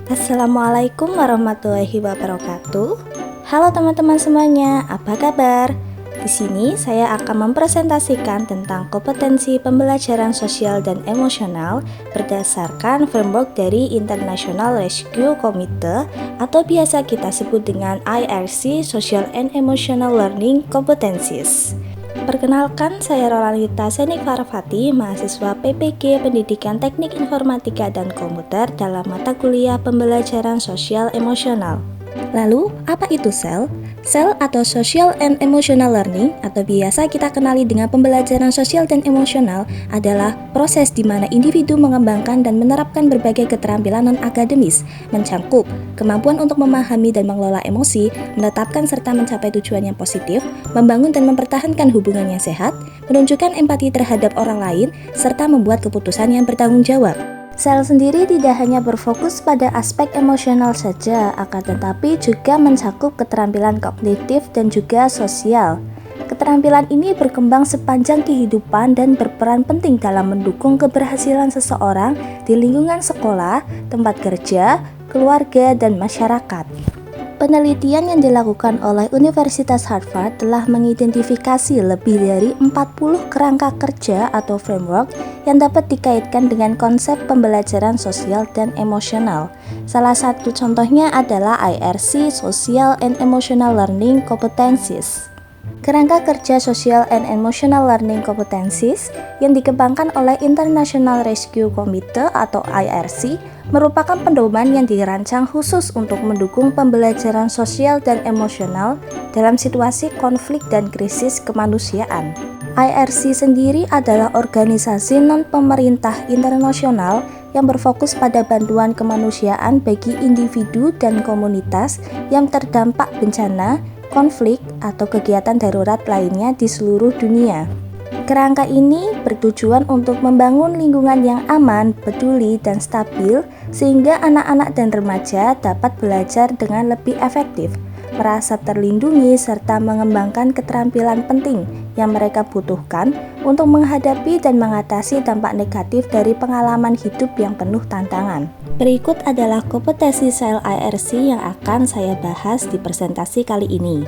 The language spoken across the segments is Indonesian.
Assalamualaikum warahmatullahi wabarakatuh. Halo teman-teman semuanya, apa kabar? Di sini saya akan mempresentasikan tentang kompetensi pembelajaran sosial dan emosional berdasarkan framework dari International Rescue Committee atau biasa kita sebut dengan IRC Social and Emotional Learning Competencies. Perkenalkan, saya Rolanita Senik Farafati, mahasiswa PPG Pendidikan Teknik Informatika dan Komputer dalam mata kuliah Pembelajaran Sosial Emosional. Lalu, apa itu SEL? SEL atau Social and Emotional Learning atau biasa kita kenali dengan pembelajaran sosial dan emosional adalah proses di mana individu mengembangkan dan menerapkan berbagai keterampilan non-akademis, mencangkup kemampuan untuk memahami dan mengelola emosi, menetapkan serta mencapai tujuan yang positif, membangun dan mempertahankan hubungan yang sehat, menunjukkan empati terhadap orang lain, serta membuat keputusan yang bertanggung jawab. SEL sendiri tidak hanya berfokus pada aspek emosional saja, akan tetapi juga mencakup keterampilan kognitif dan juga sosial. Keterampilan ini berkembang sepanjang kehidupan dan berperan penting dalam mendukung keberhasilan seseorang di lingkungan sekolah, tempat kerja, keluarga, dan masyarakat. Penelitian yang dilakukan oleh Universitas Harvard telah mengidentifikasi lebih dari 40 kerangka kerja atau framework yang dapat dikaitkan dengan konsep pembelajaran sosial dan emosional. Salah satu contohnya adalah IRC Social and Emotional Learning Competencies. Kerangka kerja Social and Emotional Learning Competencies yang dikembangkan oleh International Rescue Committee atau IRC merupakan pedoman yang dirancang khusus untuk mendukung pembelajaran sosial dan emosional dalam situasi konflik dan krisis kemanusiaan. IRC sendiri adalah organisasi non-pemerintah internasional yang berfokus pada bantuan kemanusiaan bagi individu dan komunitas yang terdampak bencana, konflik, atau kegiatan darurat lainnya di seluruh dunia. Kerangka ini bertujuan untuk membangun lingkungan yang aman, peduli, dan stabil sehingga anak-anak dan remaja dapat belajar dengan lebih efektif, merasa terlindungi, serta mengembangkan keterampilan penting yang mereka butuhkan untuk menghadapi dan mengatasi dampak negatif dari pengalaman hidup yang penuh tantangan. Berikut adalah kompetensi SEL IRC yang akan saya bahas di presentasi kali ini.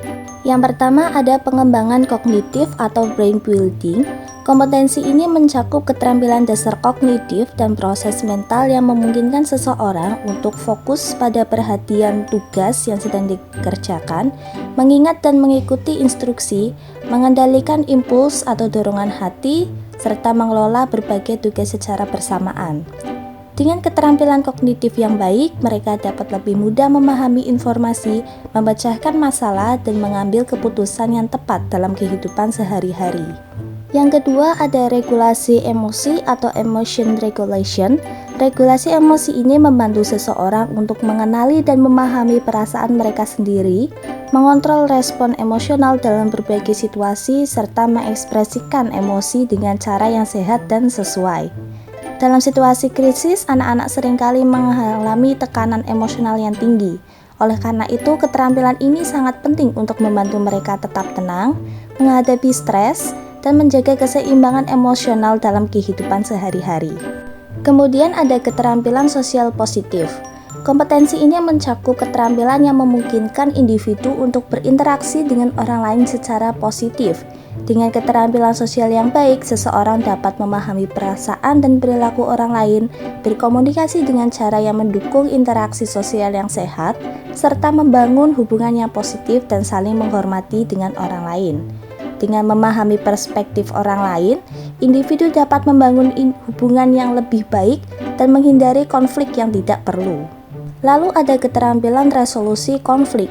Yang pertama ada pengembangan kognitif atau brain building. Kompetensi ini mencakup keterampilan dasar kognitif dan proses mental yang memungkinkan seseorang untuk fokus pada perhatian tugas yang sedang dikerjakan, mengingat dan mengikuti instruksi, mengendalikan impuls atau dorongan hati, serta mengelola berbagai tugas secara bersamaan. Dengan keterampilan kognitif yang baik, mereka dapat lebih mudah memahami informasi, memecahkan masalah, dan mengambil keputusan yang tepat dalam kehidupan sehari-hari. Yang kedua ada regulasi emosi atau emotion regulation. Regulasi emosi ini membantu seseorang untuk mengenali dan memahami perasaan mereka sendiri, mengontrol respon emosional dalam berbagai situasi, serta mengekspresikan emosi dengan cara yang sehat dan sesuai. Dalam situasi krisis, anak-anak seringkali mengalami tekanan emosional yang tinggi. Oleh karena itu, keterampilan ini sangat penting untuk membantu mereka tetap tenang, menghadapi stres, dan menjaga keseimbangan emosional dalam kehidupan sehari-hari. Kemudian ada keterampilan sosial positif. Kompetensi ini mencakup keterampilan yang memungkinkan individu untuk berinteraksi dengan orang lain secara positif. Dengan keterampilan sosial yang baik, seseorang dapat memahami perasaan dan perilaku orang lain, berkomunikasi dengan cara yang mendukung interaksi sosial yang sehat, serta membangun hubungan yang positif dan saling menghormati dengan orang lain. Dengan memahami perspektif orang lain, individu dapat membangun hubungan yang lebih baik dan menghindari konflik yang tidak perlu. Lalu ada keterampilan resolusi konflik.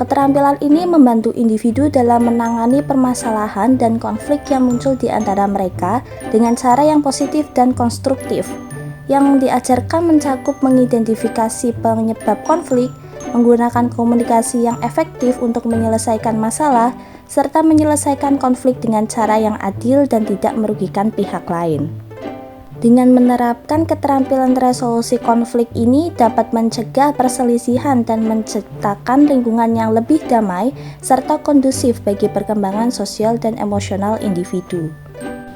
Keterampilan ini membantu individu dalam menangani permasalahan dan konflik yang muncul di antara mereka dengan cara yang positif dan konstruktif. Yang diajarkan mencakup mengidentifikasi penyebab konflik, menggunakan komunikasi yang efektif untuk menyelesaikan masalah, serta menyelesaikan konflik dengan cara yang adil dan tidak merugikan pihak lain. Dengan menerapkan keterampilan resolusi konflik ini dapat mencegah perselisihan dan menciptakan lingkungan yang lebih damai serta kondusif bagi perkembangan sosial dan emosional individu.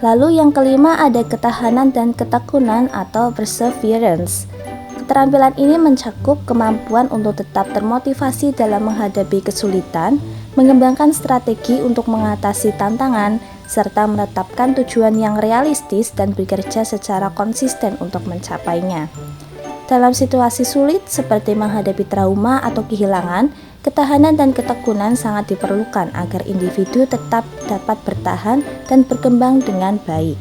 Lalu yang kelima ada ketahanan dan ketekunan atau perseverance. Keterampilan ini mencakup kemampuan untuk tetap termotivasi dalam menghadapi kesulitan, mengembangkan strategi untuk mengatasi tantangan, serta menetapkan tujuan yang realistis dan bekerja secara konsisten untuk mencapainya. Dalam situasi sulit seperti menghadapi trauma atau kehilangan, ketahanan dan ketekunan sangat diperlukan agar individu tetap dapat bertahan dan berkembang dengan baik.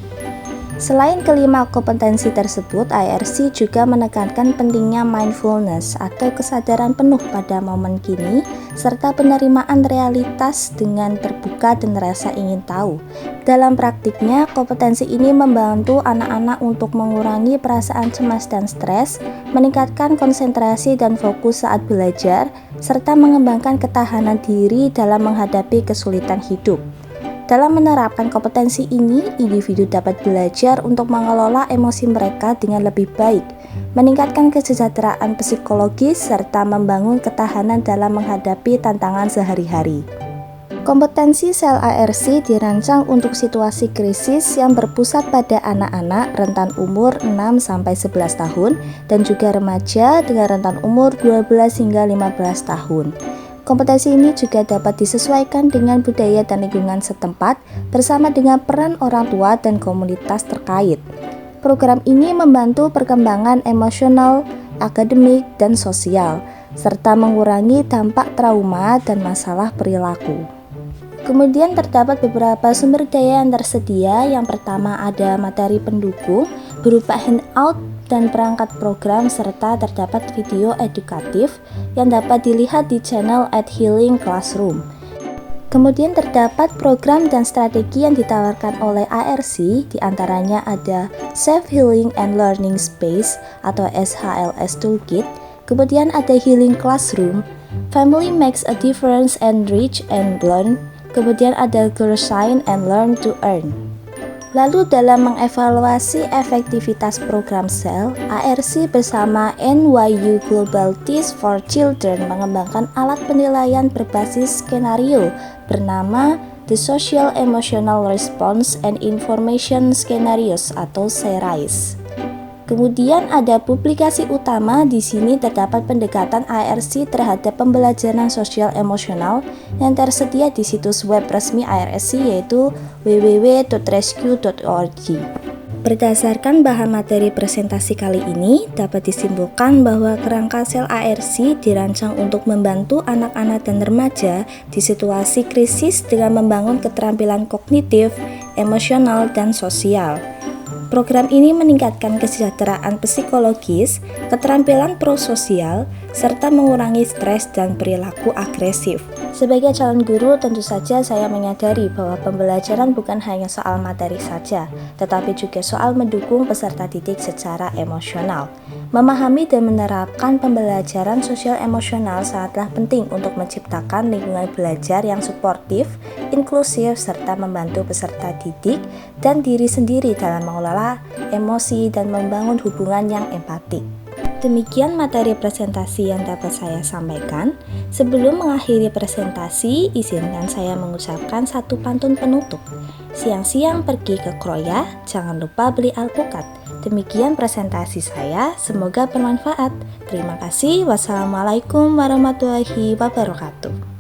Selain kelima kompetensi tersebut, IRC juga menekankan pentingnya mindfulness atau kesadaran penuh pada momen kini, serta penerimaan realitas dengan terbuka dan rasa ingin tahu. Dalam praktiknya, kompetensi ini membantu anak-anak untuk mengurangi perasaan cemas dan stres, meningkatkan konsentrasi dan fokus saat belajar, serta mengembangkan ketahanan diri dalam menghadapi kesulitan hidup. Dalam menerapkan kompetensi ini, individu dapat belajar untuk mengelola emosi mereka dengan lebih baik, meningkatkan kesejahteraan psikologis, serta membangun ketahanan dalam menghadapi tantangan sehari-hari. Kompetensi sel IRC dirancang untuk situasi krisis yang berpusat pada anak-anak rentan umur 6-11 tahun dan juga remaja dengan rentan umur 12 hingga 15 tahun. Kompetensi ini juga dapat disesuaikan dengan budaya dan lingkungan setempat bersama dengan peran orang tua dan komunitas terkait. Program ini membantu perkembangan emosional, akademik, dan sosial, serta mengurangi dampak trauma dan masalah perilaku. Kemudian terdapat beberapa sumber daya yang tersedia. Yang pertama ada materi pendukung berupa handout dan perangkat program, serta terdapat video edukatif yang dapat dilihat di channel @Healing Classroom. Kemudian terdapat program dan strategi yang ditawarkan oleh IRC, diantaranya ada Safe Healing and Learning Space atau SHLS Toolkit, kemudian ada Healing Classroom, Family Makes a Difference and Reach and Learn, kemudian ada Girl Shine and Learn to Earn. Lalu dalam mengevaluasi efektivitas program SEL, IRC bersama NYU Global Teach for Children mengembangkan alat penilaian berbasis skenario bernama The Social Emotional Response and Information Scenarios atau SERIS. Kemudian ada publikasi utama. Di sini terdapat pendekatan IRC terhadap pembelajaran sosial emosional yang tersedia di situs web resmi IRC yaitu www.rescue.org. Berdasarkan bahan materi presentasi kali ini, dapat disimpulkan bahwa kerangka sel IRC dirancang untuk membantu anak-anak dan remaja di situasi krisis dengan membangun keterampilan kognitif, emosional, dan sosial. Program ini meningkatkan kesejahteraan psikologis, keterampilan prososial, serta mengurangi stres dan perilaku agresif. Sebagai calon guru, tentu saja saya menyadari bahwa pembelajaran bukan hanya soal materi saja, tetapi juga soal mendukung peserta didik secara emosional. Memahami dan menerapkan pembelajaran sosial emosional sangatlah penting untuk menciptakan lingkungan belajar yang suportif, inklusif, serta membantu peserta didik dan diri sendiri dalam mengelola emosi dan membangun hubungan yang empatik. Demikian materi presentasi yang dapat saya sampaikan. Sebelum mengakhiri presentasi, izinkan saya mengucapkan satu pantun penutup. Siang-siang pergi ke Kroya, jangan lupa beli alpukat. Demikian presentasi saya, semoga bermanfaat. Terima kasih. Wassalamualaikum warahmatullahi wabarakatuh.